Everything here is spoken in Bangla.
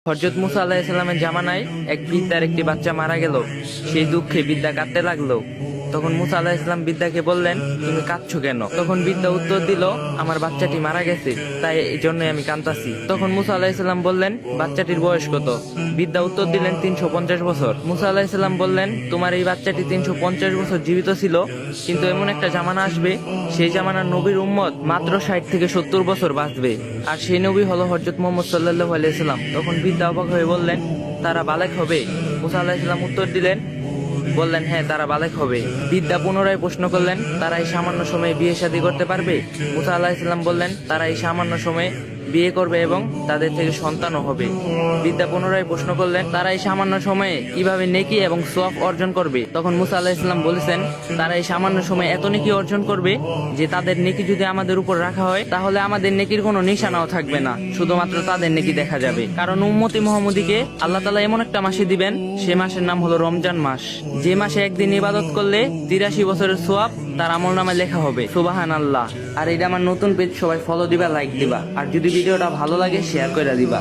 হযরত মুসা আলাইহিস সালামের জামানায় এক বৃদ্ধার একটি বাচ্চা মারা গেল। সেই দুঃখে বৃদ্ধা কাঁদতে লাগলো। তখন মুসা আলাইহিস সালাম বৃদ্ধাকে বললেন, তুমি কাঁদছো কেন? তখন বৃদ্ধা উত্তর দিল, আমার বাচ্চাটি মারা গেছে, তাই এই জন্যই আমি কাঁদতাছি। তখন মুসা আলাইহিস সালাম বললেন, বাচ্চাটির বয়স কত? বৃদ্ধা উত্তর দিলেন, 350 বছর। মুসা আলাইহিস সালাম বললেন, তোমার এই বাচ্চাটি 350 বছর জীবিত ছিল, কিন্তু এমন একটা জামানা আসবে, সেই জামানার নবীর উম্মত মাত্র 60 থেকে 70 বছর বাঁচবে, আর সেই নবী হলো হযরত মুহাম্মদ সাল্লাল্লাহু আলাইহি সাল্লাম। তখন বৃদ্ধা অবাক হয়ে বললেন, তারা বালেক হবে? মুসা আলাইহিস সালাম উত্তর বললেন, হ্যাঁ, তারা বালেক হবে। বৃদ্ধা পুনরায় প্রশ্ন করলেন, তারা এই সামান্য সময়ে বিয়ে শাদী করতে পারবে? মুসা আলাইহিস সালাম বললেন, তারা এই সামান্য সময়ে বিয়ে করবে এবং তাদের থেকে সন্তানও হবে। বৃদ্ধা পুনরায় প্রশ্ন করলেন, তারা এই সামান্য সময়ে কিভাবে নেকি এবং সওয়াব অর্জন করবে? তখন মুসা আলাইহিস সালাম বলেছেন, তারা এই সামান্য সময়ে এত নেকি অর্জন করবে যে তাদের নেকি যদি আমাদের উপর রাখা হয়, তাহলে আমাদের নেকির কোনো নিশানাও থাকবে না, শুধুমাত্র তাদের নেকি দেখা যাবে। কারণ উম্মতি মুহাম্মদীকে আল্লাহ তাআলা এমন একটা মাসে দিবেন, সে মাসের নাম হলো রমজান মাস, যে মাসে একদিন ইবাদত করলে 83 বছরের সওয়াব তার আমলনামায় লেখা হবে। সুবহানাল্লাহ। আর এটা আমার নতুন পেজ, সবাই ফলো দিবা, লাইক দিবা, আর যদি ভিডিওটা ভালো লাগে শেয়ার করে দিবা।